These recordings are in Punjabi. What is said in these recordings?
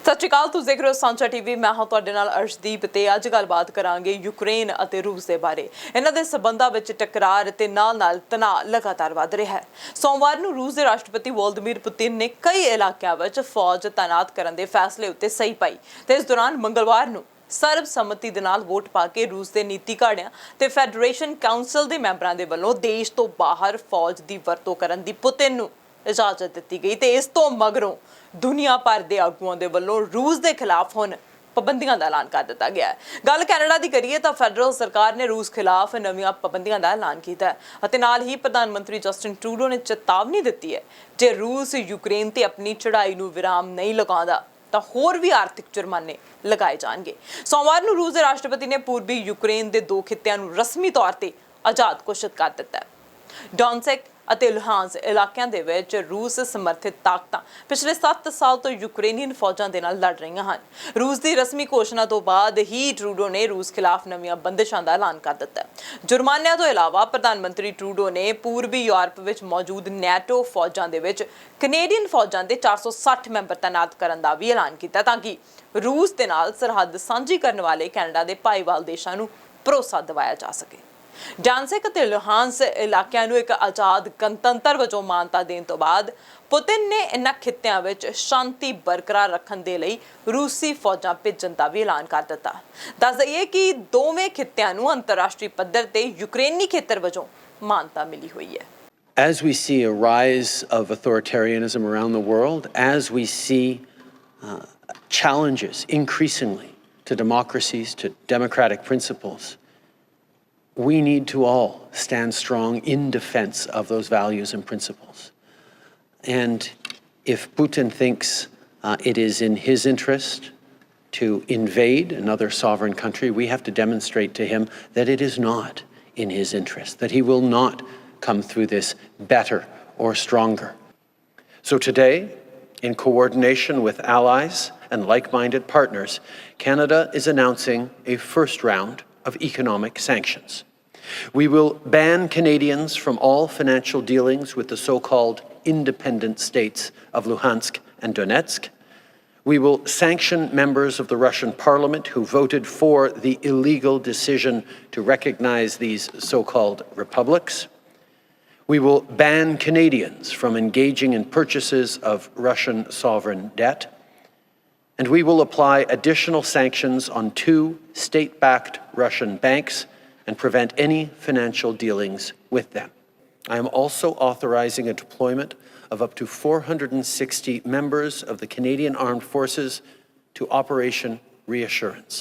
सत श्री अकाल, तुसीं देख रहे हो सांझा टीवी। मैं हाँ तुहाडे नाल अर्शदीप ते अज गलबात करांगे यूक्रेन ਅਤੇ रूस के बारे। इन्हां दे संबंधां विच टकरार ते नाल-नाल तनाव लगातार वध रहा है। सोमवार नूं रूस के राष्ट्रपति वोलोदिमीर पुतिन ने कई इलाकिਆਂ विच फौज तैनात करन दे फैसले उत्ते सही पाई ते इस दौरान मंगलवार नूं ਸਰਬਸੰਮਤੀ ਦੇ ਨਾਲ ਵੋਟ ਪਾ ਕੇ ਰੂਸ ਦੇ ਨੀਤੀ ਘਾੜਿਆਂ ਤੇ ਫੈਡਰੇਸ਼ਨ ਕਾਉਂਸਲ ਦੇ ਮੈਂਬਰਾਂ ਦੇ ਵੱਲੋਂ ਦੇਸ਼ ਤੋਂ ਬਾਹਰ ਫੌਜ ਦੀ ਵਰਤੋਂ ਕਰਨ ਦੀ ਪੁਤਿਨ ਨੂੰ ਇਜਾਜ਼ਤ ਦਿੱਤੀ ਗਈ ਤੇ ਇਸ ਤੋਂ ਮਗਰੋਂ ਦੁਨੀਆ ਭਰ ਦੇ ਆਗੂਆਂ ਦੇ ਵੱਲੋਂ ਰੂਸ ਦੇ ਖਿਲਾਫ ਹੁਣ ਪਾਬੰਦੀਆਂ ਦਾ ਐਲਾਨ ਕਰ ਦਿੱਤਾ ਗਿਆ ਹੈ। ਗੱਲ ਕੈਨੇਡਾ ਦੀ ਕਰੀਏ ਤਾਂ ਫੈਡਰਲ ਸਰਕਾਰ ਨੇ ਰੂਸ ਖਿਲਾਫ ਨਵੀਆਂ ਪਾਬੰਦੀਆਂ ਦਾ ਐਲਾਨ ਕੀਤਾ ਹੈ ਅਤੇ ਨਾਲ ਹੀ ਪ੍ਰਧਾਨ ਮੰਤਰੀ ਜਸਟਿਨ ਟਰੂਡੋ ਨੇ ਚੇਤਾਵਨੀ ਦਿੱਤੀ ਹੈ ਜੇ ਰੂਸ ਯੂਕਰੇਨ ਤੇ ਆਪਣੀ ਚੜ੍ਹਾਈ ਨੂੰ ਵਿਰਾਮ ਨਹੀਂ ਲਗਾਉਂਦਾ ਤਾਂ ਹੋਰ ਵੀ ਆਰਥਿਕ ਜੁਰਮਾਨੇ ਲਗਾਏ ਜਾਣਗੇ। ਸੋਮਵਾਰ ਨੂੰ ਰੂਸ ਦੇ ਰਾਸ਼ਟਰਪਤੀ ਨੇ ਪੂਰਬੀ ਯੂਕਰੇਨ ਦੇ ਦੋ ਖਿੱਤਿਆਂ ਨੂੰ ਰਸਮੀ ਤੌਰ ਤੇ ਆਜ਼ਾਦ ਘੋਸ਼ਿਤ ਕਰ ਦਿੱਤਾ ਹੈ। ਡੋਨਸੈਕ ਅਤੇ ਲੁਹਾਂਸ ਇਲਾਕਿਆਂ ਦੇ ਵਿੱਚ ਰੂਸ ਸਮਰਥਿਤ ਤਾਕਤਾਂ ਪਿਛਲੇ 7 ਸਾਲ ਤੋਂ ਯੂਕਰੇਨੀਅਨ ਫੌਜਾਂ ਦੇ ਨਾਲ ਲੜ ਰਹੀਆਂ ਹਨ। ਰੂਸ ਦੀ ਰਸਮੀ ਘੋਸ਼ਣਾ ਤੋਂ ਬਾਅਦ ਹੀ ਟਰੂਡੋ ਨੇ ਰੂਸ ਖਿਲਾਫ ਨਵੀਆਂ ਬੰਦਿਸ਼ਾਂ ਦਾ ਐਲਾਨ ਕਰ ਦਿੱਤਾ ਹੈ। ਜੁਰਮਾਨਿਆਂ ਤੋਂ ਇਲਾਵਾ ਪ੍ਰਧਾਨ ਮੰਤਰੀ ਟਰੂਡੋ ਨੇ ਪੂਰਬੀ ਯੂਰਪ ਵਿੱਚ ਮੌਜੂਦ ਨੈਟੋ ਫੌਜਾਂ ਦੇ ਵਿੱਚ ਕੈਨੇਡੀਅਨ ਫੌਜਾਂ ਦੇ 460 ਮੈਂਬਰ ਤੈਨਾਤ ਕਰਨ ਦਾ ਵੀ ਐਲਾਨ ਕੀਤਾ ਤਾਂ ਕਿ ਰੂਸ ਦੇ ਨਾਲ ਸਰਹੱਦ ਸਾਂਝੀ ਕਰਨ ਵਾਲੇ ਕੈਨੇਡਾ ਦੇ ਭਾਈਵਾਲ ਦੇਸ਼ਾਂ ਨੂੰ ਭਰੋਸਾ ਦਿਵਾਇਆ ਜਾ ਸਕੇ। ਡਾਂਸੈਕ ਅਤੇ ਲੁਹਾਂਸ ਇਲਾਕਿਆਂ ਨੂੰ ਇੱਕ ਆਜ਼ਾਦ ਗਣਤੰਤਰ ਵਜੋਂ ਮਾਨਤਾ ਦੇਣ ਤੋਂ ਬਾਅਦ ਪੁਤਿਨ ਨੇ ਇਨ੍ਹਾਂ ਖਿੱਤਿਆਂ ਵਿੱਚ ਸ਼ਾਂਤੀ ਬਰਕਰਾਰ ਰੱਖਣ ਦੇ ਲਈ ਰੂਸੀ ਫੌਜਾਂ ਭੇਜਣ ਦਾ ਵੀ ਐਲਾਨ ਕਰ ਦਿੱਤਾ। ਦੱਸ ਦਈਏ ਕਿ ਦੋਵੇਂ ਖਿੱਤਿਆਂ ਨੂੰ ਅੰਤਰਰਾਸ਼ਟਰੀ ਪੱਧਰ ਤੇ ਯੂਕਰੇਨੀ ਖੇਤਰ ਵਜੋਂ ਮਾਨਤਾ ਮਿਲੀ ਹੋਈ ਹੈ। As we see a rise of authoritarianism around the world, as we see challenges increasingly to democracies, to democratic principles, we need to all stand strong in defense of those values and principles. And if Putin thinks it is in his interest to invade another sovereign country, we have to demonstrate to him that it is not in his interest, that he will not come through this better or stronger. So today, in coordination with allies and like-minded partners, Canada is announcing a first round of economic sanctions. We will ban Canadians from all financial dealings with the so-called independent states of Luhansk and Donetsk. We will sanction members of the Russian parliament who voted for the illegal decision to recognize these so-called republics. We will ban Canadians from engaging in purchases of Russian sovereign debt. And we will apply additional sanctions on 2 state-backed Russian banks and prevent any financial dealings with them. I am also authorizing a deployment of up to 460 members of the Canadian Armed Forces to Operation Reassurance.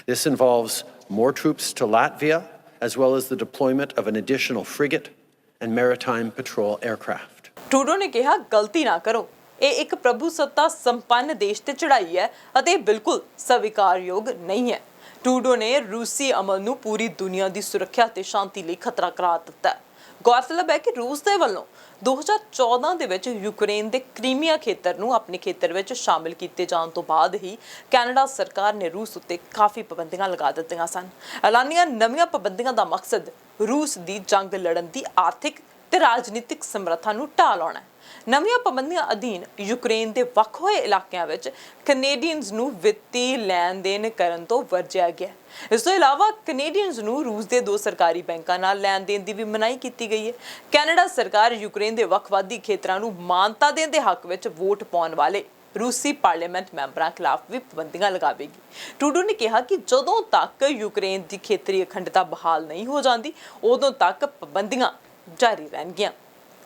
This involves more troops to Latvia, as well as the deployment of an additional frigate and maritime patrol aircraft. Trudeau ਨੇ ਕਿਹਾ ਗਲਤੀ ਨਾ ਕਰੋ, ਇਹ ਇੱਕ ਪ੍ਰਭੂ ਸੱਤਾ ਸੰਪੰਨ ਦੇਸ਼ ਤੇ ਚੜਾਈ ਹੈ ਅਤੇ ਬਿਲਕੁਲ ਸਵੀਕਾਰਯੋਗ ਨਹੀਂ ਹੈ। ਟਰੂਡੋ ਨੇ ਰੂਸੀ ਅਮਲ ਨੂੰ ਪੂਰੀ ਦੁਨੀਆ ਦੀ ਸੁਰੱਖਿਆ ਤੇ ਸ਼ਾਂਤੀ ਲਈ ਖਤਰਾ ਕਰਾਰ ਦਿੱਤਾ ਹੈ। ਗੌਰਤਲਬ ਹੈ ਕਿ ਰੂਸ ਦੇ ਵੱਲੋਂ 2014 ਦੇ ਵਿੱਚ ਯੂਕਰੇਨ ਦੇ ਕ੍ਰੀਮੀਆ ਖੇਤਰ ਨੂੰ ਆਪਣੇ ਖੇਤਰ ਵਿੱਚ ਸ਼ਾਮਿਲ ਕੀਤੇ ਜਾਣ ਤੋਂ ਬਾਅਦ ਹੀ ਕੈਨੇਡਾ ਸਰਕਾਰ ਨੇ ਰੂਸ ਉੱਤੇ ਕਾਫੀ ਪਾਬੰਦੀਆਂ ਲਗਾ ਦਿੱਤੀਆਂ ਸਨ। ਐਲਾਨੀਆਂ ਨਵੀਆਂ ਪਾਬੰਦੀਆਂ ਦਾ ਮਕਸਦ ਰੂਸ ਦੀ ਜੰਗ ਲੜਨ ਦੀ ਆਰਥਿਕ ਤੇ ਰਾਜਨੀਤਿਕ ਸਮਰੱਥਾ ਨੂੰ ਢਾਹ ਲਾਉਣਾ ਹੈ। ਨਵੀਆਂ ਪਾਬੰਦੀਆਂ ਅਧੀਨ ਯੂਕਰੇਨ ਦੇ ਵੱਖ ਹੋਏ ਇਲਾਕਿਆਂ ਵਿੱਚ ਕੈਨੇਡੀਅਨਜ਼ ਨੂੰ ਵਿੱਤੀ ਲੈਣ ਦੇਣ ਕਰਨ ਤੋਂ ਵਰਜਿਆ ਗਿਆ। ਇਸ ਤੋਂ ਇਲਾਵਾ ਕੈਨੇਡੀਅਨਜ਼ ਨੂੰ ਰੂਸ ਦੇ 2 ਸਰਕਾਰੀ ਬੈਂਕਾਂ ਨਾਲ ਲੈਣ ਦੇਣ ਦੀ ਵੀ ਮਨਾਹੀ ਕੀਤੀ ਗਈ ਹੈ। ਕੈਨੇਡਾ ਸਰਕਾਰ ਯੂਕਰੇਨ ਦੇ ਵੱਖਵਾਦੀ ਖੇਤਰਾਂ ਨੂੰ ਮਾਨਤਾ ਦੇਣ ਦੇ ਹੱਕ ਵਿੱਚ ਵੋਟ ਪਾਉਣ ਵਾਲੇ ਰੂਸੀ ਪਾਰਲੀਮੈਂਟ ਮੈਂਬਰਾਂ ਖਿਲਾਫ ਵੀ ਪਾਬੰਦੀਆਂ ਲਗਾਵੇਗੀ। ਟਰੂਡੋ ਨੇ ਕਿਹਾ ਕਿ ਜਦੋਂ ਤੱਕ ਯੂਕਰੇਨ ਦੀ ਖੇਤਰੀ ਅਖੰਡਤਾ ਬਹਾਲ ਨਹੀਂ ਹੋ ਜਾਂਦੀ, ਉਦੋਂ ਤੱਕ ਪਾਬੰਦੀਆਂ ਜਾਰੀ ਰਹਿਣਗੀਆਂ।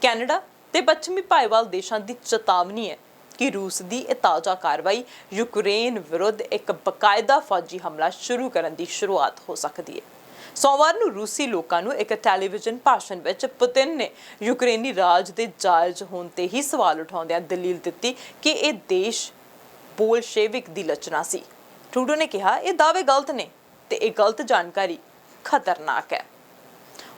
ਕੈਨੇਡਾ ਤੇ ਪੱਛਮੀ ਭਾਈਵਾਲ ਦੇਸ਼ਾਂ ਦੀ ਚੇਤਾਵਨੀ ਹੈ ਕਿ ਰੂਸ ਦੀ ਇਹ ਤਾਜ਼ਾ ਕਾਰਵਾਈ ਯੂਕਰੇਨ ਵਿਰੁੱਧ ਇੱਕ ਬਕਾਇਦਾ ਫੌਜੀ ਹਮਲਾ ਸ਼ੁਰੂ ਕਰਨ ਦੀ ਸ਼ੁਰੂਆਤ ਹੋ ਸਕਦੀ ਹੈ। ਸੋਮਵਾਰ ਨੂੰ ਰੂਸੀ ਲੋਕਾਂ ਨੂੰ ਇੱਕ ਟੈਲੀਵਿਜ਼ਨ ਭਾਸ਼ਣ ਵਿੱਚ ਪੁਤਿਨ ਨੇ ਯੂਕਰੇਨੀ ਰਾਜ ਦੇ ਜਾਇਜ਼ ਹੋਣ ਤੇ ਹੀ ਸਵਾਲ ਉਠਾਉਂਦਿਆਂ ਦਲੀਲ ਦਿੱਤੀ ਕਿ ਇਹ ਦੇਸ਼ ਬੋਲਸ਼ੇਵਿਕ ਦੀ ਰਚਨਾ ਸੀ। ਟਰੂਡੋ ਨੇ ਕਿਹਾ ਇਹ ਦਾਅਵੇ ਗਲਤ ਨੇ ਤੇ ਇਹ ਗਲਤ ਜਾਣਕਾਰੀ ਖਤਰਨਾਕ ਹੈ।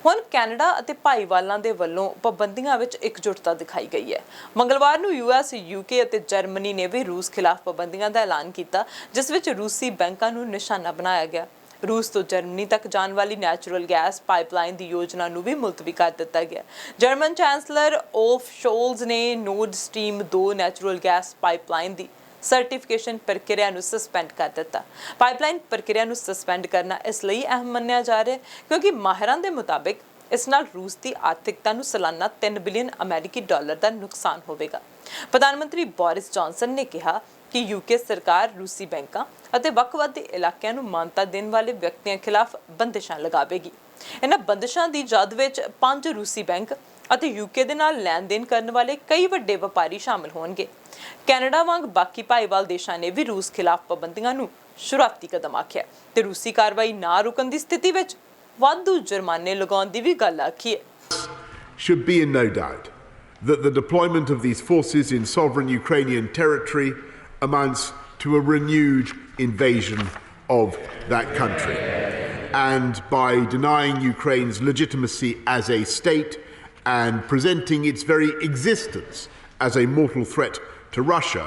ਹੁਣ ਕੈਨੇਡਾ ਅਤੇ ਭਾਈਵਾਲਾਂ ਦੇ ਵੱਲੋਂ ਪਾਬੰਦੀਆਂ ਵਿੱਚ ਇਕਜੁੱਟਤਾ ਦਿਖਾਈ ਗਈ ਹੈ। ਮੰਗਲਵਾਰ ਨੂੰ US, UK ਅਤੇ ਜਰਮਨੀ ਨੇ ਵੀ ਰੂਸ ਖਿਲਾਫ ਪਾਬੰਦੀਆਂ ਦਾ ਐਲਾਨ ਕੀਤਾ, ਜਿਸ ਵਿੱਚ ਰੂਸੀ ਬੈਂਕਾਂ ਨੂੰ ਨਿਸ਼ਾਨਾ ਬਣਾਇਆ ਗਿਆ। रूस तो जर्मनी तक जाने वाली नैचुरल गैस पाइपलाइन की योजना नूं भी मुलतवी कर दिता गया। जर्मन चांसलर ओफ शोल्स ने Nord stream 2 natural gas pipeline की ਸਰਟੀਫਿਕੇਸ਼ਨ ਪ੍ਰਕਿਰਿਆ ਨੂੰ ਸਸਪੈਂਡ ਕਰ ਦਿੱਤਾ। ਪਾਈਪਲਾਈਨ ਪ੍ਰਕਿਰਿਆ ਨੂੰ ਸਸਪੈਂਡ ਕਰਨਾ ਇਸ ਲਈ ਅਹਿਮ ਮੰਨਿਆ ਜਾ ਰਿਹਾ ਹੈ ਕਿਉਂਕਿ ਮਾਹਿਰਾਂ ਦੇ ਮੁਤਾਬਿਕ ਇਸ ਨਾਲ ਰੂਸ ਦੀ ਆਰਥਿਕਤਾ ਨੂੰ ਸਾਲਾਨਾ 3 ਬਿਲੀਅਨ ਅਮਰੀਕੀ ਡਾਲਰ ਦਾ ਨੁਕਸਾਨ ਹੋਵੇਗਾ। ਪ੍ਰਧਾਨ ਮੰਤਰੀ ਬੋਰਿਸ ਜੌਨਸਨ ਨੇ ਕਿਹਾ ਕਿ ਯੂਕੇ ਸਰਕਾਰ ਰੂਸੀ ਬੈਂਕਾਂ ਅਤੇ ਵੱਖ-ਵੱਖ ਇਲਾਕਿਆਂ ਨੂੰ ਮਾਨਤਾ ਦੇਣ ਵਾਲੇ ਵਿਅਕਤੀਆਂ ਖਿਲਾਫ ਬੰਦਿਸ਼ਾਂ ਲਗਾਵੇਗੀ। ਇਹਨਾਂ ਬੰਦਿਸ਼ਾਂ ਦੀ ਜਦ ਵਿੱਚ 5 ਰੂਸੀ ਬੈਂਕ ਅਤੇ ਯੂਕੇ ਦੇ ਨਾਲ ਲੈਣ-ਦੇਣ ਕਰਨ ਵਾਲੇ ਕਈ ਵੱਡੇ ਵਪਾਰੀ ਸ਼ਾਮਲ ਹੋਣਗੇ। ਕੈਨੇਡਾ ਵਾਂਗ ਬਾਕੀ ਭਾਈਵਾਲ ਦੇਸ਼ਾਂ ਨੇ ਵੀ ਰੂਸ ਖਿਲਾਫ ਪਾਬੰਦੀਆਂ ਨੂੰ ਸ਼ੁਰੂਆਤੀ ਕਦਮ ਆਖਿਆ ਤੇ ਰੂਸੀ ਕਾਰਵਾਈ ਨਾ ਰੁਕਣ ਦੀ ਸਥਿਤੀ ਵਿੱਚ ਵਾਧੂ ਜੁਰਮਾਨੇ ਲਗਾਉਣ ਦੀ ਵੀ ਗੱਲ ਆਖੀ ਹੈ। Should be in no doubt that the deployment of these forces in sovereign Ukrainian territory amounts to a renewed invasion of that country. And by denying Ukraine's legitimacy as a state and presenting its very existence as a mortal threat to Russia,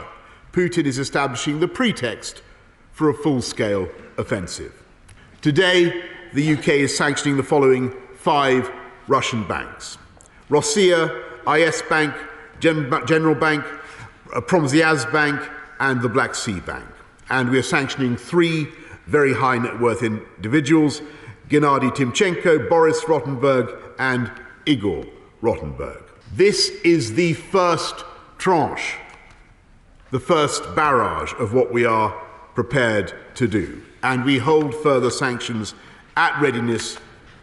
Putin is establishing the pretext for a full-scale offensive. Today, the UK is sanctioning the following 5 Russian banks: Rossiya, IS Bank, General Bank, Promzyaz Bank, and the Black Sea Bank. And we are sanctioning 3 very high net worth individuals: Gennady Timchenko, Boris Rottenberg, and Igor Rottenberg. This is the first tranche, the first barrage of what we are prepared to do. And we hold further sanctions at readiness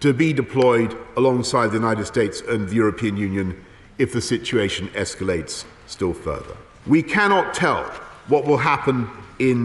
to be deployed alongside the United States and the European Union if the situation escalates still further. We cannot tell what will happen in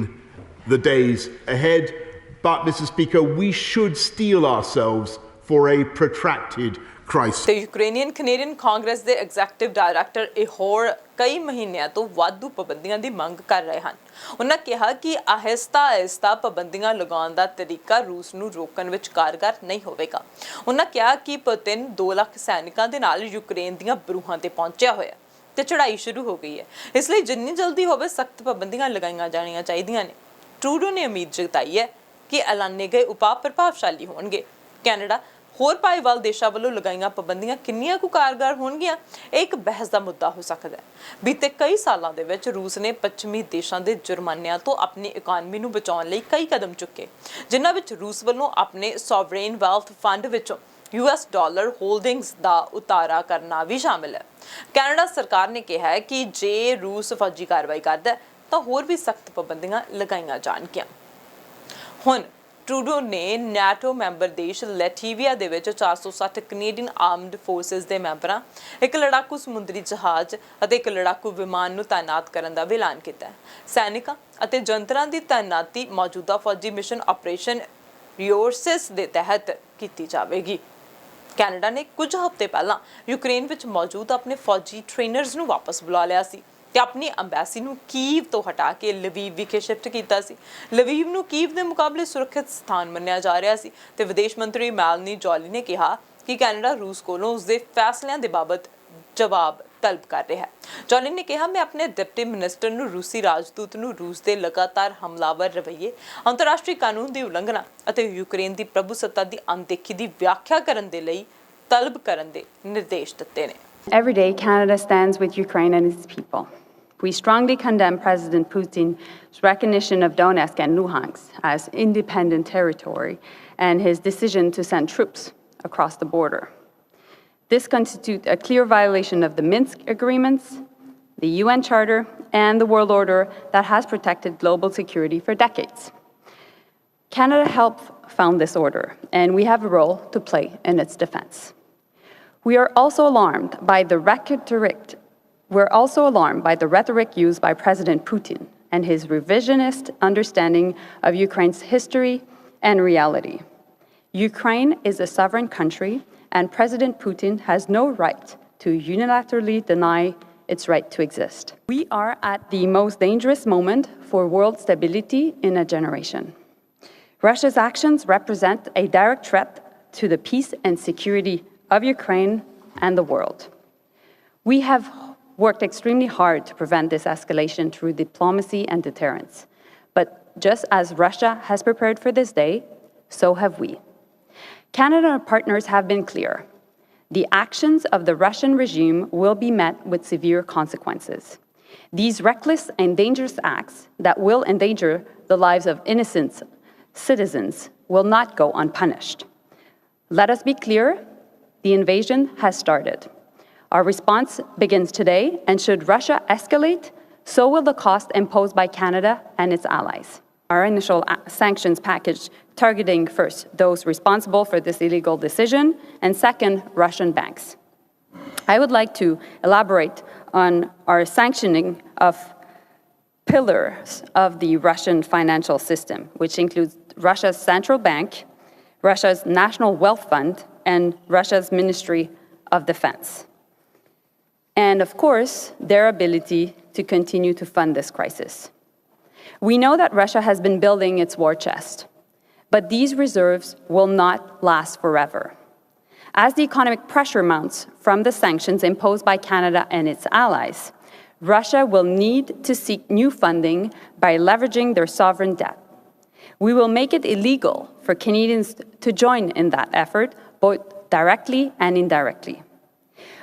the days ahead, but, Mr. Speaker, we should steel ourselves for a protracted crisis. ਤੇ ਯੂਕਰੇਨੀਅਨ ਕੈਨੇਡੀਅਨ ਕਾਂਗਰਸ ਦੇ ਐਗਜ਼ੈਕਟਿਵ ਡਾਇਰੈਕਟਰ ਇਹ ਹੋਰ ਕਈ ਮਹੀਨਿਆਂ ਤੋਂ ਵਾਧੂ ਪਾਬੰਦੀਆਂ ਦੀ ਮੰਗ ਕਰ ਰਹੇ ਹਨ। ਉਹਨਾਂ ਕਿਹਾ ਕਿ ਆਹਿਸਤਾ ਪਾਬੰਦੀਆਂ ਲਗਾਉਣ ਦਾ ਤਰੀਕਾ ਰੂਸ ਨੂੰ ਰੋਕਣ ਵਿੱਚ ਕਾਰਗਰ ਨਹੀਂ ਹੋਵੇਗਾ। ਉਹਨਾਂ ਕਿਹਾ ਕਿ ਪੁਤਿਨ 2 ਲੱਖ ਸੈਨਿਕਾਂ ਦੇ ਨਾਲ ਯੂਕਰੇਨ ਦੀਆਂ ਬਰੂਹਾਂ ਤੇ ਪਹੁੰਚਿਆ ਹੋਇਆ ਤੇ ਚੜ੍ਹਾਈ ਸ਼ੁਰੂ ਹੋ ਗਈ ਹੈ। ਇਸ ਲਈ ਜਿੰਨੀ ਜਲਦੀ ਹੋਵੇ ਸਖਤ ਪਾਬੰਦੀਆਂ ਲਗਾਈਆਂ ਜਾਣੀਆਂ ਚਾਹੀਦੀਆਂ ਨੇ। ਟਰੂਡੋ ਨੇ ਉਮੀਦ ਜਤਾਈ ਹੈ ਕਿ ਐਲਾਨੇ ਗਏ ਉਪਾਅ ਪ੍ਰਭਾਵਸ਼ਾਲੀ ਹੋਣਗੇ। ਕੈਨੇਡਾ ਹੋਰ ਭਾਈਵਾਲ ਦੇਸ਼ਾਂ ਵੱਲੋਂ ਲਗਾਈਆਂ ਪਾਬੰਦੀਆਂ ਕਿੰਨੀਆਂ ਕੁ ਕਾਰਗਰ ਹੋਣਗੀਆਂ, ਇਹ ਇੱਕ ਬਹਿਸ ਦਾ ਮੁੱਦਾ ਹੋ ਸਕਦਾ ਹੈ। ਬੀਤੇ ਕਈ ਸਾਲਾਂ ਦੇ ਵਿੱਚ ਰੂਸ ਨੇ ਪੱਛਮੀ ਦੇਸ਼ਾਂ ਦੇ ਜੁਰਮਾਨਿਆਂ ਤੋਂ ਆਪਣੀ ਇਕਨੋਮੀ ਨੂੰ ਬਚਾਉਣ ਲਈ ਕਈ ਕਦਮ ਚੁੱਕੇ, ਜਿਨ੍ਹਾਂ ਵਿੱਚ ਰੂਸ ਵੱਲੋਂ ਆਪਣੇ ਸੋਵਰੇਨ ਵੈਲਥ ਫੰਡ ਵਿੱਚੋਂ US ਡਾਲਰ ਹੋਲਡਿੰਗਸ ਦਾ ਉਤਾਰਾ ਕਰਨਾ ਵੀ ਸ਼ਾਮਿਲ ਹੈ। ਕੈਨੇਡਾ ਸਰਕਾਰ ਨੇ ਕਿਹਾ ਹੈ ਕਿ ਜੇ ਰੂਸ ਫੌਜੀ ਕਾਰਵਾਈ ਕਰਦਾ ਤਾਂ ਹੋਰ ਵੀ ਸਖਤ ਪਾਬੰਦੀਆਂ ਲਗਾਈਆਂ ਜਾਣਗੀਆਂ। ਹੁਣ ਟਰੂਡੋ ਨੇ ਨੈਟੋ ਮੈਂਬਰ ਦੇਸ਼ ਲੈਟਵੀਆ ਦੇ ਵਿੱਚ 460 ਕੈਨੇਡੀਅਨ ਆਰਮਡ ਫੋਰਸਿਸ ਦੇ ਮੈਂਬਰਾਂ, ਇੱਕ ਲੜਾਕੂ ਸਮੁੰਦਰੀ ਜਹਾਜ਼ ਅਤੇ ਇੱਕ ਲੜਾਕੂ ਵਿਮਾਨ ਨੂੰ ਤਾਇਨਾਤ ਕਰਨ ਦਾ ਵੀ ਐਲਾਨ ਕੀਤਾ ਹੈ। ਸੈਨਿਕਾਂ ਅਤੇ ਜੰਤਰਾਂ ਦੀ ਤਾਇਨਾਤੀ ਮੌਜੂਦਾ ਫੌਜੀ ਮਿਸ਼ਨ ਆਪਰੇਸ਼ਨ ਰਿਓਰਸਿਸ ਦੇ ਤਹਿਤ ਕੀਤੀ ਜਾਵੇਗੀ। ਕੈਨੇਡਾ ਨੇ ਕੁਝ ਹਫ਼ਤੇ ਪਹਿਲਾਂ ਯੂਕਰੇਨ ਵਿੱਚ ਮੌਜੂਦ ਆਪਣੇ ਫੌਜੀ ਟ੍ਰੇਨਰਸ ਨੂੰ ਵਾਪਸ ਬੁਲਾ ਲਿਆ ਸੀ ਤੇ ਆਪਣੀ ਅੰਬੈਸੀ ਨੂੰ ਕੀਵ ਤੋਂ ਹਟਾ ਕੇ ਲਵੀਵ ਵਿਖੇ ਸ਼ਿਫਟ ਕੀਤਾ ਸੀ। ਲਵੀਵ ਨੂੰ ਕੀਵ ਦੇ ਮੁਕਾਬਲੇ ਸੁਰੱਖਿਅਤ ਸਥਾਨ ਮੰਨਿਆ ਜਾ ਰਿਹਾ ਸੀ ਤੇ ਵਿਦੇਸ਼ ਮੰਤਰੀ ਮੈਲਨੀ ਜੋਲੀ ਨੇ ਕਿਹਾ ਕਿ ਕੈਨੇਡਾ ਰੂਸ ਕੋਲੋਂ ਉਸਦੇ ਫੈਸਲਿਆਂ ਦੇ ਬਾਬਤ ਜਵਾਬ ਤਲਬ ਕਰ ਰਿਹਾ ਹੈ। ਜੋਲੀ ਨੇ ਕਿਹਾ, ਮੈਂ ਆਪਣੇ ਡਿਪਟੀ ਮਿਨਿਸਟਰ ਨੂੰ ਰੂਸੀ ਰਾਜਦੂਤ ਨੂੰ ਰੂਸ ਦੇ ਲਗਾਤਾਰ ਹਮਲਾਵਰ ਰਵੱਈਏ, ਅੰਤਰਰਾਸ਼ਟਰੀ ਕਾਨੂੰਨ ਦੀ ਉਲੰਘਣਾ ਅਤੇ ਯੂਕਰੇਨ ਦੀ ਪ੍ਰਭੂਸੱਤਾ ਦੀ ਅਣਦੇਖੀ ਦੀ ਵਿਆਖਿਆ ਕਰਨ ਦੇ ਲਈ ਤਲਬ ਕਰਨ ਦੇ ਨਿਰਦੇਸ਼ ਦਿੱਤੇ ਨੇ। Every day, Canada stands with Ukraine and its people. We strongly condemn President Putin's recognition of Donetsk and Luhansk as independent territory and his decision to send troops across the border. This constitutes a clear violation of the Minsk agreements, the UN Charter, and the world order that has protected global security for decades. Canada helped found this order, and we have a role to play in its defense. We are also alarmed by the rhetoric used by President Putin and his revisionist understanding of Ukraine's history and reality. Ukraine is a sovereign country, and President Putin has no right to unilaterally deny its right to exist. We are at the most dangerous moment for world stability in a generation. Russia's actions represent a direct threat to the peace and security of Ukraine and the world. We have worked extremely hard to prevent this escalation through diplomacy and deterrence. But just as Russia has prepared for this day, so have we. Canada and our partners have been clear. The actions of the Russian regime will be met with severe consequences. These reckless and dangerous acts that will endanger the lives of innocent citizens will not go unpunished. Let us be clear, the invasion has started. Our response begins today, and should Russia escalate, so will the cost imposed by Canada and its allies. Our initial sanctions package targeting first those responsible for this illegal decision, and second, Russian banks. I would like to elaborate on our sanctioning of pillars of the Russian financial system, which includes Russia's central bank, Russia's National Wealth Fund, and Russia's Ministry of Defense. And of course, their ability to continue to fund this crisis. We know that Russia has been building its war chest, but these reserves will not last forever. As the economic pressure mounts from the sanctions imposed by Canada and its allies, Russia will need to seek new funding by leveraging their sovereign debt. We will make it illegal for Canadians to join in that effort, both directly and indirectly.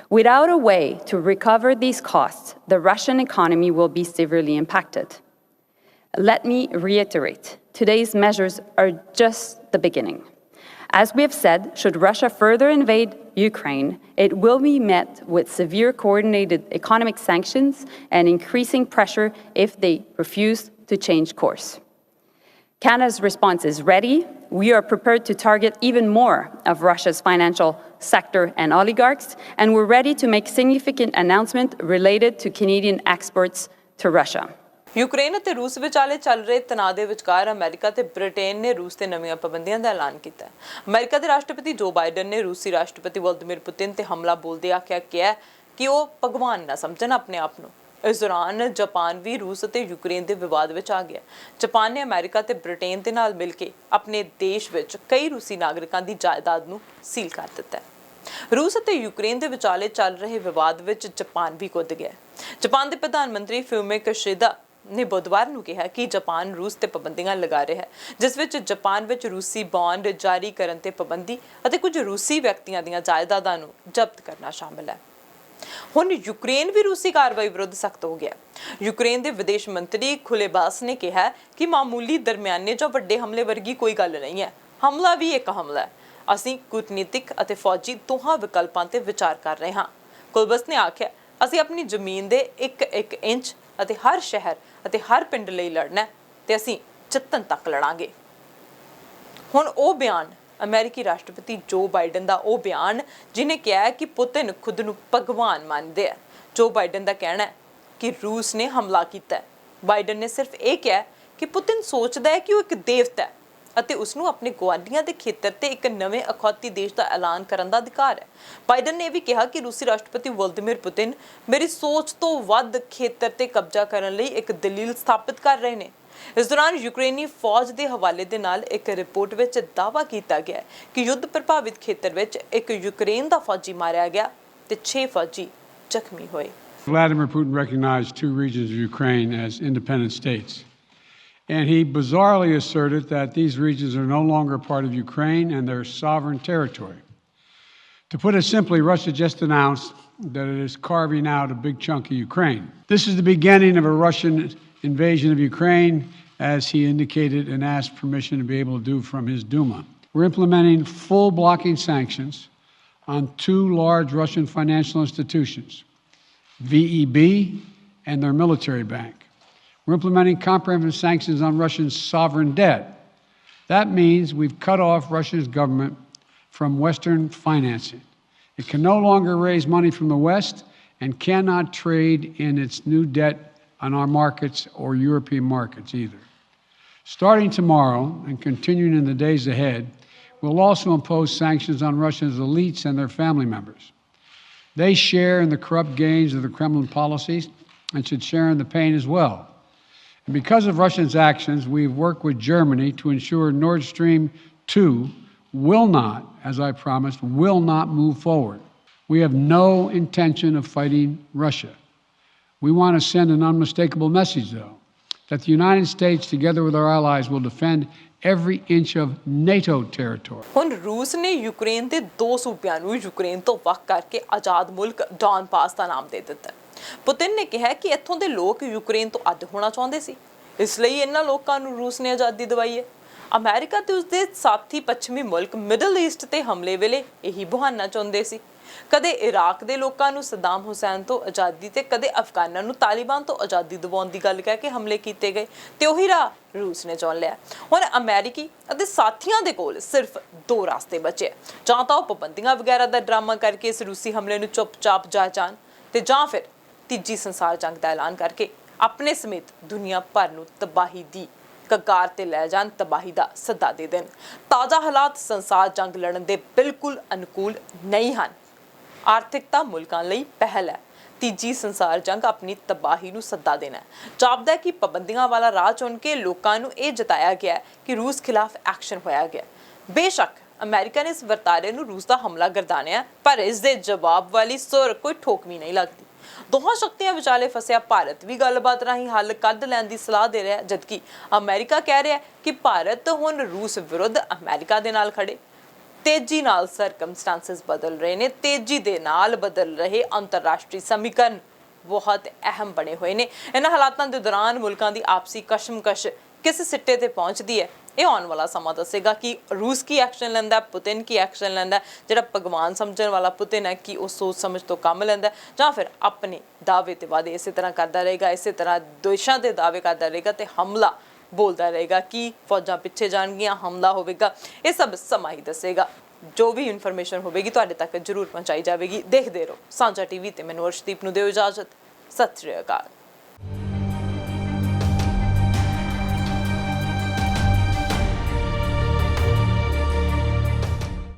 Without a way to recover these costs, the Russian economy will be severely impacted. Let me reiterate, today's measures are just the beginning. As we have said, should Russia further invade Ukraine, it will be met with severe coordinated economic sanctions and increasing pressure if they refuse to change course. Canada's response is ready. We are prepared to target even more of Russia's financial sector and oligarchs, and we're ready to make significant announcements related to Canadian exports to Russia. Ukraine ਅਤੇ रूस ਵਿਚਾਲੇ ਚੱਲ ਰਹੇ ਤਣਾਅ ਦੇ ਵਿਚਕਾਰ ਅਮਰੀਕਾ ਤੇ ਬ੍ਰਿਟੇਨ ਨੇ रूस ਤੇ ਨਵੀਆਂ ਪਾਬੰਦੀਆਂ ਦਾ ਐਲਾਨ ਕੀਤਾ ਹੈ। ਅਮਰੀਕਾ ਦੇ ਰਾਸ਼ਟਰਪਤੀ ਜੋ ਬਾਈਡਨ ਨੇ रूसी ਰਾਸ਼ਟਰਪਤੀ ਵਲਾਦੀਮੀਰ ਪੁਤਿਨ ਤੇ ਹਮਲਾ ਬੋਲਦੇ ਆਖਿਆ ਕਿ ਉਹ ਭਗਵਾਨ ਨਾ ਸਮਝਣ ਆਪਣੇ ਆਪ ਨੂੰ। ਇਸ ਦੌਰਾਨ ਜਾਪਾਨ ਵੀ रूस ਅਤੇ यूक्रेन ਦੇ ਵਿਵਾਦ ਵਿੱਚ ਆ ਗਿਆ। ਜਾਪਾਨ ਨੇ ਅਮਰੀਕਾ ਤੇ ਬ੍ਰਿਟੇਨ ਦੇ ਨਾਲ ਮਿਲ ਕੇ ਆਪਣੇ ਦੇਸ਼ ਵਿੱਚ ਕਈ रूसी ਨਾਗਰਿਕਾਂ ਦੀ ਜਾਇਦਾਦ ਨੂੰ ਸੀਲ ਕਰ ਦਿੱਤਾ ਹੈ। रूस ਅਤੇ यूक्रेन ਦੇ ਵਿਚਾਲੇ ਚੱਲ ਰਹੇ ਵਿਵਾਦ ਵਿੱਚ ਜਾਪਾਨ ਵੀ ਕੁੱਦ ਗਿਆ। ਜਾਪਾਨ ਦੇ ਪ੍ਰਧਾਨ ਮੰਤਰੀ ਫਿਊਮੀ ਕਿਸ਼ਿਦਾ ਨੇ ਬੁੱਧਵਾਰ ਨੂੰ ਕਿਹਾ ਕਿ ਜਾਪਾਨ रूस ਤੇ ਪਾਬੰਦੀਆਂ ਲਗਾ ਰਿਹਾ ਹੈ, ਜਿਸ ਵਿੱਚ ਜਾਪਾਨ ਵਿੱਚ रूसी ਬੌਂਡ ਜਾਰੀ ਕਰਨ ਤੇ ਪਾਬੰਦੀ ਅਤੇ ਕੁਝ रूसी ਵਿਅਕਤੀਆਂ ਦੀਆਂ ਜਾਇਦਾਦਾਂ ਨੂੰ ਜ਼ਬਤ ਕਰਨਾ ਸ਼ਾਮਲ ਹੈ। ਹੁਣ यूक्रेन ਵੀ रूसी ਕਾਰਵਾਈ ਵਿਰੁੱਧ ਸਖਤ ਹੋ ਗਿਆ। यूक्रेन ਦੇ ਵਿਦੇਸ਼ ਮੰਤਰੀ ਖੁਲੇਬਾਸ ਨੇ ਕਿਹਾ ਕਿ ਮਾਮੂਲੀ ਦਰਮਿਆਨੇ ਜਾਂ ਵੱਡੇ ਹਮਲੇ ਵਰਗੀ ਕੋਈ ਗੱਲ ਨਹੀਂ ਹੈ। ਹਮਲਾ ਵੀ ਇੱਕ ਹਮਲਾ ਹੈ। ਅਸੀਂ ਕੂਟਨੀਤਿਕ ਅਤੇ ਫੌਜੀ ਦੋਹਾਂ ਵਿਕਲਪਾਂ ਤੇ ਵਿਚਾਰ ਕਰ ਰਹੇ ਹਾਂ। ਕੁਲਬਸ ਨੇ ਆਖਿਆ, ਅਸੀਂ ਆਪਣੀ ਜ਼ਮੀਨ ਦੇ ਇੱਕ ਇੰਚ ਅਤੇ ਹਰ ਸ਼ਹਿਰ ਅਤੇ ਹਰ ਪਿੰਡ ਲਈ ਲੜਨਾ ਤੇ ਅਸੀਂ ਜਿੱਤਣ ਤੱਕ ਲੜਾਂਗੇ। ਹੁਣ ਉਹ ਬਿਆਨ ਅਮਰੀਕੀ ਰਾਸ਼ਟਰਪਤੀ ਜੋ ਬਾਈਡਨ ਦਾ ਉਹ ਬਿਆਨ ਜਿਨੇ ਕਿਹਾ ਕਿ ਪੁਤਿਨ ਖੁਦ ਨੂੰ ਭਗਵਾਨ ਮੰਨਦੇ ਆ। ਜੋ ਬਾਈਡਨ ਦਾ ਕਹਿਣਾ ਹੈ ਕਿ रूस ਨੇ ਹਮਲਾ ਕੀਤਾ। ਬਾਈਡਨ ਨੇ ਸਿਰਫ ਇਹ ਕਿਹਾ ਕਿ ਪੁਤਿਨ ਸੋਚਦਾ ਹੈ ਕਿ ਉਹ ਇੱਕ ਦੇਵਤਾ ਹੈ ਅਤੇ ਉਸ ਨੂੰ ਆਪਣੇ ਗੁਆਂਢੀਆਂ ਦੇ ਖੇਤਰ ਤੇ ਇੱਕ ਨਵੇਂ ਅਖੌਤੀ ਦੇਸ਼ ਦਾ ਐਲਾਨ ਕਰਨ ਦਾ ਅਧਿਕਾਰ ਹੈ। ਬਾਈਡਨ ਨੇ ਇਹ ਵੀ ਕਿਹਾ ਕਿ रूसी ਰਾਸ਼ਟਰਪਤੀ ਵਲਾਦੀਮੀਰ ਪੁਤਿਨ ਮੇਰੀ ਸੋਚ ਤੋਂ ਵੱਧ ਖੇਤਰ ਤੇ ਕਬਜ਼ਾ ਕਰਨ ਲਈ ਇੱਕ ਦਲੀਲ ਸਥਾਪਿਤ ਕਰ ਰਹੇ ਨੇ। ਇਸ ਦੌਰਾਨ ਯੂਕਰੇਨੀ ਫੌਜ ਦੇ ਹਵਾਲੇ ਦੇ ਨਾਲ ਇੱਕ ਰਿਪੋਰਟ ਵਿੱਚ ਦਾਅਵਾ ਕੀਤਾ ਗਿਆ ਕਿ ਯੁੱਧ ਪ੍ਰਭਾਵਿਤ ਖੇਤਰ ਵਿੱਚ ਇੱਕ ਯੂਕਰੇਨ ਦਾ ਫੌਜੀ ਮਾਰਿਆ ਗਿਆ ਤੇ 6 ਫੌਜੀ ਜ਼ਖਮੀ ਹੋਏ। Vladimir Putin recognized 2 regions of Ukraine as independent states. And he bizarrely asserted that these regions are no longer part of Ukraine and their sovereign territory. To put it simply, Russia just announced that it is carving out a big chunk of Ukraine. This is the beginning of a Russian invasion of Ukraine, as he indicated and asked permission to be able to do from his Duma. We're implementing full blocking sanctions on 2 large Russian financial institutions, VEB and their military bank. We're implementing comprehensive sanctions on Russia's sovereign debt. That means we've cut off Russia's government from Western financing. It can no longer raise money from the West and cannot trade in its new debt on our markets or European markets either. Starting tomorrow and continuing in the days ahead, we'll also impose sanctions on Russia's elites and their family members. They share in the corrupt gains of the Kremlin policies and should share in the pain as well. And because of Russia's actions, we've worked with Germany to ensure Nord Stream 2 will not, as I promised, will not move forward. We have no intention of fighting Russia. We want to send an unmistakable message, though, that the United States, together with our allies, will defend every inch of NATO territory. ਹੁਣ रूस ਨੇ ਯੂਕਰੇਨ ਦੇ 2 ਸੂਬਿਆਂ ਨੂੰ ਯੂਕਰੇਨ ਤੋਂ ਵੱਖ ਕਰਕੇ ਆਜ਼ਾਦ ਮੁਲਕ ਡੌਨਬਾਸ ਦਾ ਨਾਮ ਦੇ ਦਿੱਤਾ। ਪੁਤਿਨ ਨੇ ਕਿਹਾ ਕਿ ਇੱਥੋਂ ਦੇ ਲੋਕ ਯੂਕਰੇਨ ਤੋਂ ਅੱਡ ਹੋਣਾ ਚਾਹੁੰਦੇ ਸੀ, ਇਸ ਲਈ ਇਹਨਾਂ ਲੋਕਾਂ ਨੂੰ ਰੂਸ ਨੇ ਆਜ਼ਾਦੀ ਦਿਵਾਈ ਹੈ। ਅਮਰੀਕਾ ਤੇ ਉਸਦੇ ਸਾਥੀ ਪੱਛਮੀ ਮੁਲਕ ਮਿਡਲ ਈਸਟ ਤੇ ਹਮਲੇ ਵੇਲੇ ਇਹੀ ਬਹਾਨਾ ਚਾਹੁੰਦੇ ਸੀ। ਕਦੇ ਇਰਾਕ ਦੇ ਲੋਕਾਂ ਨੂੰ ਸਦਾਮ ਹੁਸੈਨ ਤੋਂ ਆਜ਼ਾਦੀ ਤੇ ਕਦੇ ਅਫਗਾਨਾਂ ਨੂੰ ਤਾਲਿਬਾਨ ਤੋਂ ਆਜ਼ਾਦੀ ਦਿਵਾਉਣ ਦੀ ਗੱਲ ਕਹਿ ਕੇ ਹਮਲੇ ਕੀਤੇ ਗਏ ਤੇ ਉਹੀ ਰਾਹ ਰੂਸ ਨੇ ਚੁਣ ਲਿਆ। ਹੁਣ ਅਮਰੀਕੀ ਅਤੇ ਸਾਥੀਆਂ ਦੇ ਕੋਲ ਸਿਰਫ 2 ਰਸਤੇ ਬਚੇ, ਜਾਂ ਤਾਂ ਉਹ ਪਾਬੰਦੀਆਂ ਵਗੈਰਾ ਦਾ ਡਰਾਮਾ ਕਰਕੇ ਇਸ ਰੂਸੀ ਹਮਲੇ ਨੂੰ ਚੁੱਪਚਾਪ ਜਾ ਜਾਣ ਤੇ ਜਾਂ ਫਿਰ ਤੀਜੀ ਸੰਸਾਰ ਜੰਗ ਦਾ ਐਲਾਨ ਕਰਕੇ ਆਪਣੇ ਸਮੇਤ ਦੁਨੀਆ ਭਰ ਨੂੰ ਤਬਾਹੀ ਦੀ ਕਗਾਰ ਤੇ ਲੈ ਜਾਣ, ਤਬਾਹੀ ਦਾ ਸੱਦਾ ਦੇ ਦੇਣ। ਤਾਜ਼ਾ ਹਾਲਾਤ ਸੰਸਾਰ ਜੰਗ ਲੜਨ ਦੇ ਬਿਲਕੁਲ ਅਨੁਕੂਲ ਨਹੀਂ ਹਨ। ਆਰਥਿਕਤਾ ਮੁਲਕਾਂ ਲਈ ਪਹਿਲ ਹੈ, ਤੀਜੀ ਸੰਸਾਰ ਜੰਗ ਆਪਣੀ ਤਬਾਹੀ ਨੂੰ ਸੱਦਾ ਦੇਣਾ ਹੈ। ਜਾਪਦਾ ਹੈ ਕਿ ਪਾਬੰਦੀਆਂ ਵਾਲਾ ਰਾਹ ਚੁਣ ਕੇ ਲੋਕਾਂ ਨੂੰ ਇਹ ਜਤਾਇਆ ਗਿਆ ਕਿ ਰੂਸ ਖਿਲਾਫ ਐਕਸ਼ਨ ਹੋਇਆ ਗਿਆ। ਬੇਸ਼ੱਕ ਅਮਰੀਕਾ ਨੇ ਇਸ ਵਰਤਾਰੇ ਨੂੰ ਰੂਸ ਦਾ ਹਮਲਾ ਗਰਦਾਨਿਆ, ਪਰ ਇਸ ਦੇ ਜਵਾਬ ਵਾਲੀ ਸੁਰ ਕੋਈ ਠੋਕਵੀਂ ਨਹੀਂ ਲੱਗਦੀ। ਦੋਹਾਂ ਸ਼ਕਤੀਆਂ ਵਿਚਾਲੇ ਫਸਿਆ ਭਾਰਤ ਵੀ ਗੱਲਬਾਤ ਰਾਹੀਂ ਹੱਲ ਕੱਢ ਲੈਣ ਦੀ ਸਲਾਹ ਦੇ ਰਿਹਾ, ਜਦਕਿ ਅਮਰੀਕਾ ਕਹਿ ਰਿਹਾ ਕਿ ਭਾਰਤ ਹੁਣ ਰੂਸ ਵਿਰੁੱਧ ਅਮਰੀਕਾ ਦੇ ਨਾਲ ਖੜੇ। ਤੇਜ਼ੀ ਨਾਲ ਸਰਕਮਸਟੈਂਸਸ ਬਦਲ ਰਹੇ ਨੇ, ਤੇਜ਼ੀ ਦੇ ਨਾਲ ਬਦਲ ਰਹੇ ਅੰਤਰਰਾਸ਼ਟਰੀ ਸਮੀਕਰਨ ਬਹੁਤ ਅਹਿਮ ਬਣੇ ਹੋਏ ਨੇ। ਇਹਨਾਂ ਹਾਲਾਤਾਂ ਦੇ ਦੌਰਾਨ ਮੁਲਕਾਂ ਦੀ ਆਪਸੀ ਕਸ਼ਮਕਸ਼ ਕਿਸ ਸਿੱਟੇ ਤੇ ਪਹੁੰਚਦੀ ਹੈ, ਇਹ ਆਉਣ ਵਾਲਾ ਸਮਾਂ ਦੱਸੇਗਾ ਕਿ ਰੂਸ ਕੀ ਐਕਸ਼ਨ ਲੈਂਦਾ, ਪੁਤਿਨ ਕੀ ਐਕਸ਼ਨ ਲੈਂਦਾ, ਜਿਹੜਾ ਭਗਵਾਨ ਸਮਝਣ ਵਾਲਾ ਪੁਤਿਨ ਹੈ ਕਿ ਉਹ ਸੋਚ ਸਮਝ ਤੋਂ ਕੰਮ ਲੈਂਦਾ, ਜਾਂ ਫਿਰ ਆਪਣੇ ਦਾਅਵੇ ਤੇ ਵਾਅਦੇ ਇਸੇ ਤਰ੍ਹਾਂ ਕਰਦਾ ਰਹੇਗਾ, ਇਸੇ ਤਰ੍ਹਾਂ ਦੇਸ਼ਾਂ ਦੇ ਦਾਅਵੇ ਕਰਦਾ ਰਹੇਗਾ ਤੇ ਹਮਲਾ ਬੋਲਦਾ ਰਹੇਗਾ ਕਿ ਫੌਜਾਂ ਪਿੱਛੇ ਜਾਣਗੀਆਂ, ਹਮਲਾ ਹੋਵੇਗਾ। ਇਹ ਸਭ ਸਮਾਂ ਹੀ ਦੱਸੇਗਾ। ਜੋ ਵੀ ਇਨਫੋਰਮੇਸ਼ਨ ਹੋਵੇਗੀ ਤੁਹਾਡੇ ਤੱਕ ਜ਼ਰੂਰ ਪਹੁੰਚਾਈ ਜਾਵੇਗੀ। ਦੇਖਦੇ ਰਹੋ ਸਾਂਝਾ ਟੀਵੀ ਤੇ। ਮੈਨੂੰ ਅਰਸ਼ਦੀਪ ਨੂੰ ਦਿਓ ਇਜਾਜ਼ਤ। ਸਤਿ ਸ਼੍ਰੀ ਅਕਾਲ।